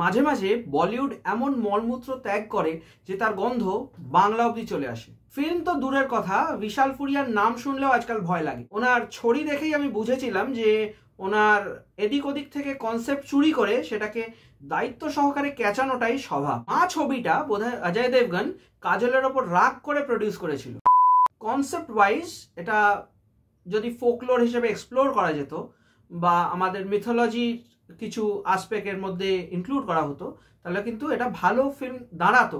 মাঝে মাঝে বলিউড এমন মলমূত্র ত্যাগ করে যে তার গন্ধ বাংলা অবধি চলে আসে। ফিল্ম তো দূরের কথা, বিশাল ফুরিয়ার নাম শুনলেও আজকাল ভয় লাগে। ওনার ছড়ি দেখেই আমি বুঝেছিলাম যে ওনার এদিক ওদিক থেকে কনসেপ্ট চুরি করে সেটাকে দায়িত্ব সহকারে ক্যাচানোটাই স্বভাব। মা ছবিটা বোধহয় অজয় দেবগন কাজলের ওপর রাগ করে প্রডিউস করেছিল। কনসেপ্ট ওয়াইজ এটা যদি ফোকলোর হিসেবে এক্সপ্লোর করা যেত বা আমাদের মিথোলজির কিছু আসপেক্টের মধ্যে ইনক্লুড করা হতো তাহলে কিন্তু এটা ভালো ফিল্ম দাঁড়াতো,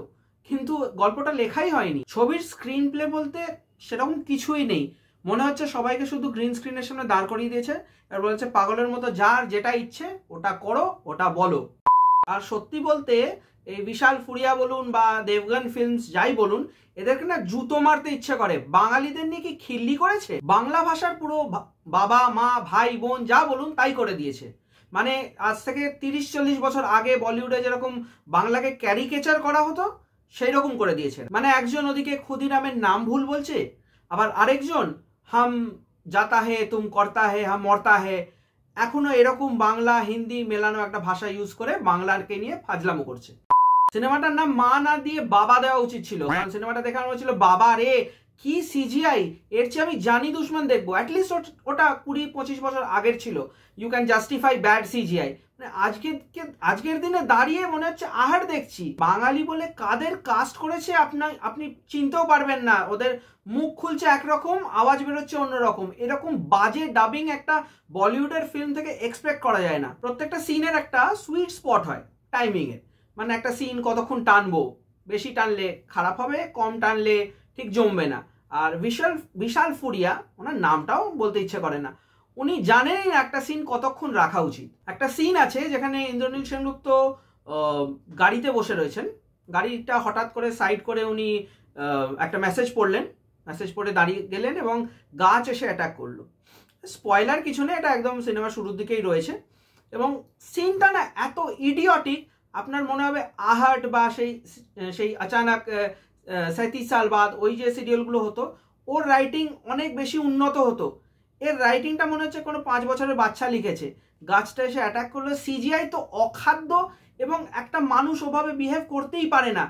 কিন্তু গল্পটা লেখাই হয়নি। ছবির স্ক্রিন প্লে বলতে সেরকম কিছুই নেই। মনে হচ্ছে সবাইকে শুধু গ্রিন স্ক্রিনের সামনে দাঁড় করিয়ে দিয়েছে আর বলেছে পাগলের মতো যার যেটা ইচ্ছে ওটা করো, ওটা বলো। আর সত্যি বলতে এই বিশাল ফুরিয়া বলুন বা দেবগন ফিল্মস যাই বলুন, এদেরকে না জুতো মারতে ইচ্ছে করে। বাঙালিদের নিয়ে কি খিল্লি করেছে? বাংলা ভাষার পুরো বাবা মা ভাই বোন যা বলুন তাই করে দিয়েছে। মানে আজ থেকে 30-40 বছর আগে বলিউডে যেরকম বাংলাকে ক্যারিকেচার করা হতো সেই রকম করে দিয়েছে। মানে একজন ওদিকে ক্ষুদিরামের নাম ভুল বলছে, আবার আরেকজন হাম জাতা হে তুম করতা হে হাম মরতা হে, এখনো এরকম বাংলা হিন্দি মেলানো একটা ভাষা ইউজ করে বাংলাকে নিয়ে ফাজলামো করছে। সিনেমাটার নাম মা না দিয়ে বাবা দেওয়া উচিত ছিল, কারণ সিনেমাটা দেখানো হয়েছিল বাবা রে কি সিজিআই, এর চেয়ে আমি জানি দুশমন দেখবো। অ্যাটলিস্ট ওটা 20-25 বছর আগের ছিল, you can justify bad CGI. মানে আজকের দিনে দাঁড়িয়ে মনে হচ্ছে আহার দেখছি। বাঙালি বলে কাদের কাস্ট করেছে আপনি চিনতেও পারবেন না। ওদের মুখ খুলছে একরকম, আওয়াজ বেরোচ্ছে অন্যরকম। এরকম বাজে ডাবিং একটা বলিউডের ফিল্ম থেকে এক্সপেক্ট করা যায় না। প্রত্যেকটা সিনের একটা সুইট স্পট হয় টাইমিং এর, মানে একটা সিন কতক্ষণ টানবো, বেশি টানলে খারাপ হবে, কম টানলে ঠিক জমবে না। আর বিশাল ফুরিয়া, ওনার নামটাও বলতে ইচ্ছে করে না, উনি জানেন একটা সিন কতক্ষণ রাখা উচিত। একটা সিন আছে যেখানে ইন্দ্রনীল সেনগুপ্ত গাড়িতে বসে রয়েছেন, গাড়িটা হঠাৎ করে সাইড করে উনি একটা মেসেজ পড়লেন, মেসেজ পড়ে দাঁড়িয়ে গেলেন এবং গাছ এসে অ্যাটাক করলো। স্পয়লার কিছু নেই, এটা একদম সিনেমার শুরুর দিকেই রয়েছে। এবং সিনটা না এত ইডিয়টিক, আপনার মনে হবে আহাট বা সেই আচানক 37 সাল বাদ ওই যে সিরিয়ালগুলো হতো ওর রাইটিং অনেক বেশি উন্নত হতো। এর রাইটিংটা মনে হচ্ছে কোনো 5 বছরের বাচ্চা লিখেছে। গাছটা এসে অ্যাটাক করলো, সিজিআই তো অখাদ্য এবং একটা মানুষ ওভাবে বিহেভ করতেই পারে না।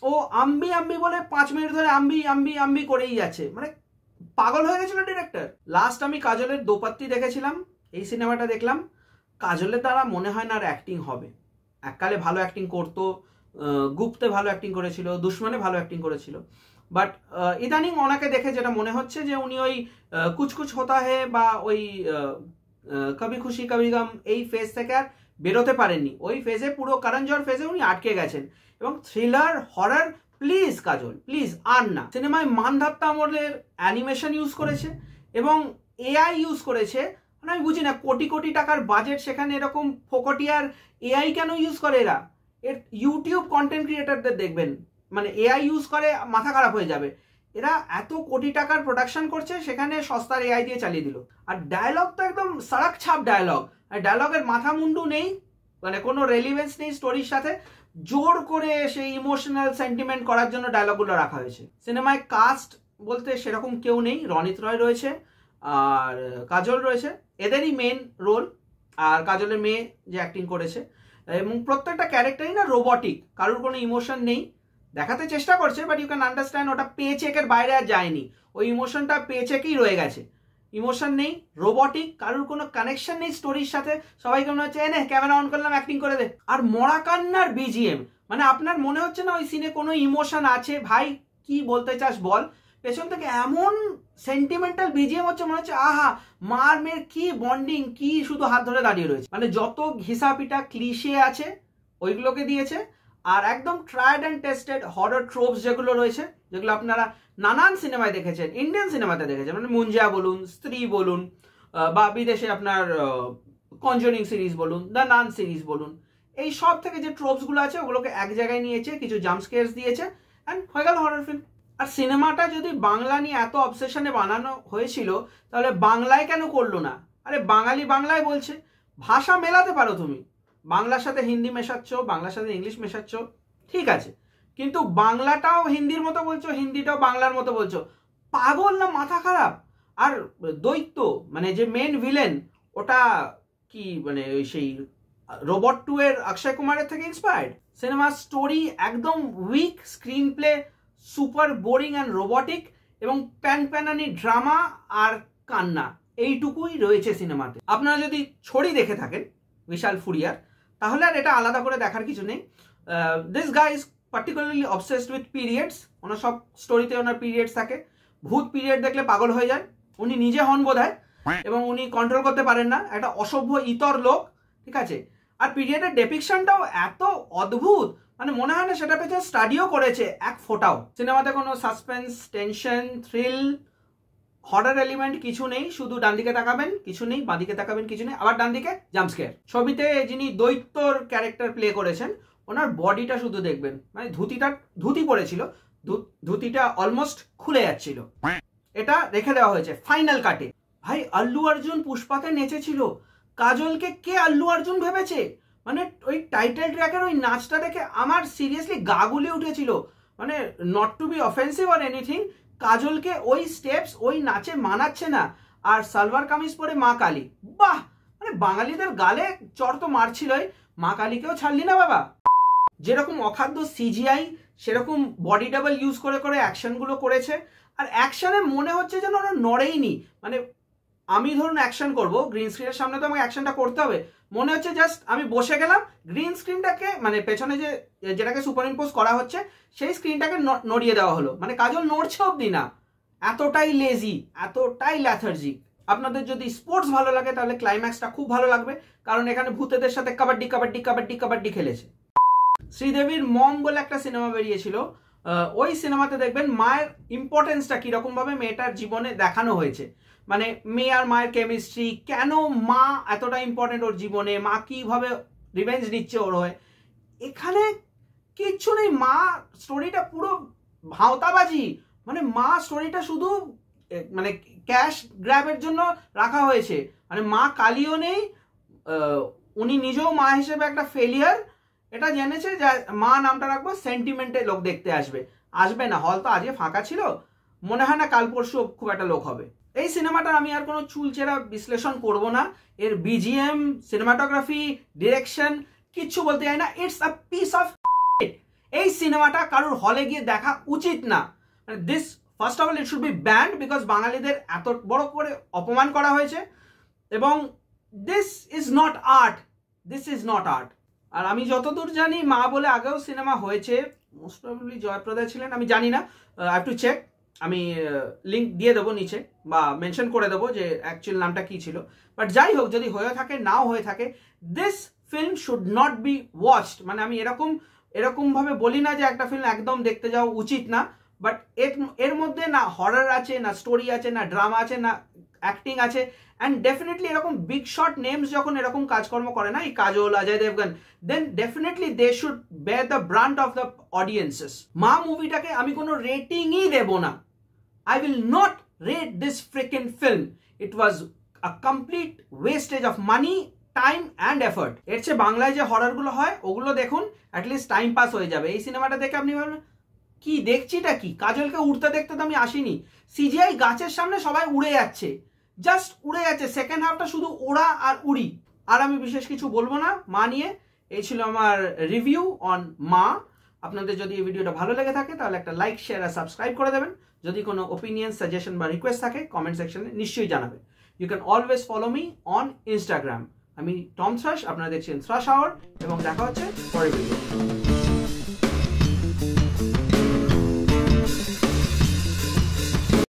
ও আম্বি আম্বি বলে 5 মিনিট ধরে আম্বি আম্বি আম্বি করেই যাচ্ছে, মানে পাগল হয়ে গেছিল ডিরেক্টর। লাস্ট আমি কাজলের দোপাত্তি দেখেছিলাম, এই সিনেমাটা দেখলাম। কাজলের দ্বারা মনে হয় না আর অ্যাক্টিং হবে। এককালে ভালো অ্যাক্টিং করতো, গুপ্তে ভালো অ্যাক্টিং করেছিল, দুশ্মনে ভালো অ্যাক্টিং করেছিল, বাট ইদানিং ওনাকে দেখে যেটা মনে হচ্ছে যে উনি ওই কুছ কুছ হোতা হে বা ওই কবি খুশি কবি গম এই ফেজ থেকে আর বেরোতে পারেননি। ওই ফেজে পুরো করণ জোহর ফেজে উনি আটকে গেছেন। এবং thriller horror please Kajol please আর না। সিনেমায় মানধাত্তা আমলের অ্যানিমেশন ইউজ করেছে এবং এআই ইউজ করেছে। মানে আমি বুঝি না, কোটি কোটি টাকার বাজেট, সেখানে এরকম ফোকটিয়ার এআই কেন ইউজ করে এরা? এর ইউটিউব কন্টেন্ট ক্রিয়েটারদের দেখবেন, মানে এআই ইউজ করে মাথা খারাপ হয়ে যাবে। এরা এত কোটি টাকার প্রোডাকশন করছে, সেখানে সস্তার এআই দিয়ে চালিয়ে দিল। আর ডায়লগ তো একদম সড়ক ছাপ ডায়লগ, আর ডায়লগের মাথা মুন্ডু নেই, মানে কোনো রেলিভেন্স নেই স্টোরির সাথে। জোর করে সেই ইমোশনাল সেন্টিমেন্ট করার জন্য ডায়লগগুলো রাখা হয়েছে। সিনেমায় কাস্ট বলতে সেরকম কেউ নেই, রণিত রয় রয়েছে আর কাজল রয়েছে, এদেরই মেন রোল। আর কাজলের মেয়ে যে অ্যাক্টিং করেছে, এবং প্রত্যেকটা ক্যারেক্টারই না রোবটিক, কারোর কোনো ইমোশন নেই। দেখাতে চেষ্টা করছে বাট ইউ ক্যান আন্ডারস্ট্যান্ড ওটা পে চেকের বাইরে আর যায়নি, ওই ইমোশনটা পে চেকেই রয়ে গেছে। ইমোশন নেই, রোবটিক, কারোর কোনো কানেকশন নেই স্টোরির সাথে। সবাইকে মনে হচ্ছে এনে ক্যামেরা অন করলাম অ্যাক্টিং করে দে। আর মরা কান্নার বিজিএম, মানে আপনার মনে হচ্ছে না ওই সিনে কোনো ইমোশন আছে। ভাই কি বলতে চাস বল? পেছন থেকে এমন সেন্টিমেন্টাল বিজিএম হচ্ছে, মনে হচ্ছে আহা মার মেয়ের কি বন্ডিং, কি শুধু হাত ধরে দাঁড়িয়ে রয়েছে। মানে যত ঘিসাপিটা ক্লিশে আছে ওইগুলোকে দিয়েছে। আর একদম ট্রাইড অ্যান্ড টেস্টেড হরর ট্রোপস যেগুলো রয়েছে, যেগুলো আপনারা নানান সিনেমায় দেখেছেন, ইন্ডিয়ান সিনেমাতে দেখেছেন, মানে মুঞ্জা বলুন, স্ত্রী বলুন, বা বিদেশে আপনার কনজুরিং সিরিজ বলুন, দ্য নান সিরিজ বলুন, এই সব থেকে যে ট্রোপসগুলো আছে ওগুলোকে এক জায়গায় নিয়েছে, কিছু জাম্প স্কেয়ার্স দিয়েছে, অ্যান্ড হয়ে গেল হরর ফিল্ম। আর সিনেমাটা যদি বাংলা নিয়ে এত অবসেশনে বানানো হয়েছিল তাহলে বাংলায় কেন করলো না? আরে বাঙালি বাংলায় বলছে, ভাষা মেলাতে পারো তুমি, বাংলার সাথে হিন্দি মেশাচ্ছ, বাংলার সাথে ইংলিশ মেশাচ্ছ, ঠিক আছে, কিন্তু বাংলাটাও হিন্দির মতো বলছো, হিন্দিটাও বাংলার মতো বলছো। পাগল না মাথা খারাপ? আর দৈত্য মানে যে মেন ভিলেন, ওটা কি মানে ওই সেই রোবট 2 এর অক্ষয় কুমারের থেকে ইন্সপায়ার্ড। সিনেমার স্টোরি একদম weak, screenplay super boring and robotic, এবং প্যানপ্যানানি ড্রামা আর কান্না, এইটুকুই রয়েছে সিনেমাতে। আপনারা যদি ছড়ি দেখে থাকেন বিশাল ফুরিয়ার, তাহলে আর এটা আলাদা করে দেখার কিছু নেই। This guy is particularly obsessed with periods. ওনার সব স্টোরিতে ওনার পিরিয়ডস থাকে। ভূত পিরিয়ড দেখলে পাগল হয়ে যায়, উনি নিজে হন বোধহয়, এবং উনি কন্ট্রোল করতে পারেন না, একটা অসভ্য ইতর লোক, ঠিক আছে। আর পিরিয়ডের ডেপিকশনটাও এত অদ্ভুত, মানে মনে হয় না সেটা পেছনে স্টাডিও করেছে এক ফোটাও। সিনেমাতে কোনো সাসপেন্স, টেনশন, থ্রিল, হরার এলিমেন্ট কিছু নেই। শুধু ডান দিকে তাকাবেন কিছু নেই, বাঁ দিকে তাকাবেন কিছু নেই, আবার ডান দিকে জাম্পস্কেয়ার। ছবিতে যিনি দৈত্যর ক্যারেক্টার প্লে করেছেন, ওনার বডিটা শুধু দেখবেন, মানে ধুতি পরেছিল, ধুতিটা অলমোস্ট খুলে যাচ্ছিল। এটা রেখে দেওয়া হয়েছে ফাইনাল কাটে। ভাই, আল্লু অর্জুন পুষ্পাতে নেচেছিল, কাজলকে কে আল্লু অর্জুন ভেবেছে? মানে ওই টাইটেল ট্র্যাকের ওই নাচটা দেখে আমার সিরিয়াসলি গা গুলে উঠেছিল। মানে not to be offensive or anything, কাজলকে ওই স্টেপস ওই নাচে মানাচ্ছে না। আর সালোয়ার কামিজ পরে মা কালী, বাহ, মানে বাঙালিদের গালে চর তো মারছিলই, মা কালীকেও ছাড়লি না বাবা। যেরকম অখাদ্য সিজিআই, সেরকম বডি ডাবল ইউজ করে করে অ্যাকশনগুলো করেছে। আর অ্যাকশনে মনে হচ্ছে যেন ওরা নড়েইনি। মানে আমি ধরুন অ্যাকশন করব, গ্রিন স্ক্রিনের সামনে তো আমাকে অ্যাকশনটা করতে হবে, মনে হচ্ছে জাস্ট আমি বসে গেলাম, গ্রিন স্ক্রিনটাকে মানে পেছনে যেটাকে সুপার ইম্পোজ করা হচ্ছে সেই স্ক্রিনটাকে নড়িয়ে দেওয়া হলো। মানে কাজল নড়ছে অবধি না, এতটাই লেজি, এতটাই ল্যাথার্জিক। আপনাদের যদি স্পোর্টস ভালো লাগে তাহলে ক্লাইম্যাক্সটা খুব ভালো লাগবে, কারণ এখানে ভূতেদের সাথে কাবাড্ডি কাবাড্ডি কাবাড্ডি কাবাড্ডি খেলেছে। শ্রীদেবীর মম বলে একটা সিনেমা বেরিয়েছিল, ওই সিনেমাতে দেখবেন মায়ের ইম্পর্টেন্সটা কিরকম ভাবে মেয়েটার জীবনে দেখানো হয়েছে। মানে মেয়ে আর মায়ের কেমিস্ট্রি, কেন মা এতটা ইম্পর্টেন্ট ওর জীবনে, মা কিভাবে রিভেঞ্জ নিচ্ছে ওর হয়ে। এখানে কিচ্ছু নেই, মা স্টোরিটা পুরো ভাওতাবাজি। মানে মা স্টোরিটা শুধু মানে ক্যাশ গ্র্যাবের জন্য রাখা হয়েছে। মানে মা কালীও নেই, উনি নিজেও মা হিসেবে একটা ফেলিয়ার। এটা জেনেছে যে মা নামটা রাখবো, সেন্টিমেন্টে লোক দেখতে আসবে না। হল তো আজকে ফাঁকা ছিল, মনে হয় না কাল পরশু খুব একটা লোক হবে। এই সিনেমাটার আমি আর কোনো চুলচেরা বিশ্লেষণ করব না। এর বিজিএম, সিনেমাটোগ্রাফি, ডিরেকশন কিচ্ছু বলতে চাই না। It's a piece of shit. এই সিনেমাটা কারোর হলে গিয়ে দেখা উচিত না। This first of all it should be banned, because বাঙালিদের এত বড় করে অপমান করা হয়েছে। এবং this is not art, this is not art. আর আমি যতদূর জানি মা বলে আগেও সিনেমা হয়েছে, মোস্ট প্রবাবলি জয়প্রদা ছিলেন, আমি জানি না, আই হ্যাভ টু চেক। আমি লিঙ্ক দিয়ে দেবো নিচে, বা মেনশন করে দেবো যে অ্যাকচুয়াল নামটা কি ছিল। বাট যাই হোক, যদি হয়ে থাকে নাও হয়ে থাকে, this film should not be watched. মানে আমি এরকম ভাবে বলি না যে একটা ফিল্ম একদম দেখতে যাওয়া উচিত না, বাট এর মধ্যে না হরর আছে, না স্টোরি আছে, না ড্রামা আছে, না অ্যাক্টিং আছে। অ্যান্ড ডেফিনেটলি এরকম বিগ শট নেমস যখন এরকম কাজকর্ম করে না, এই Kajol, Ajay Devgn, then definitely they should bear the brunt of the audiences. মা মুভিটাকে আমি কোনো রেটিংই দেব না। I will not rate this freaking film. It was a complete wastage of money, time and effort. এর চেয়ে বাংলায় যে হররগুলো হয় ওগুলো দেখুন, অ্যাটলিস্ট টাইম পাস হয়ে যাবে। এই সিনেমাটা দেখে আপনি ভাবলেন কি দেখছিটা কি, কাজলকে উড়তে দেখতে তো আমি আসিনি। সিজিআই গাছের সামনে সবাই উড়ে যাচ্ছে, জাস্ট উড়ে যাচ্ছে। সেকেন্ড হাফটা শুধু ওড়া আর উড়ি। আর আমি বিশেষ কিছু বলবো না মা নিয়ে। এই ছিল আমার রিভিউ অন মা। আপনাদের যদি এই ভিডিওটা ভালো লেগে থাকে তাহলে একটা লাইক, শেয়ার আর সাবস্ক্রাইব করে দেবেন। যদি কোনো ওপিনিয়ন, সাজেশন বা রিকোয়েস্ট থাকে কমেন্ট সেকশনে নিশ্চয়ই জানাবেন। You can always follow me on Instagram. আমি টম থ্রাশ, আপনারা দেখছেন থ্রাশ আওয়ার, এবং দেখা হচ্ছে পরের ভিডিও।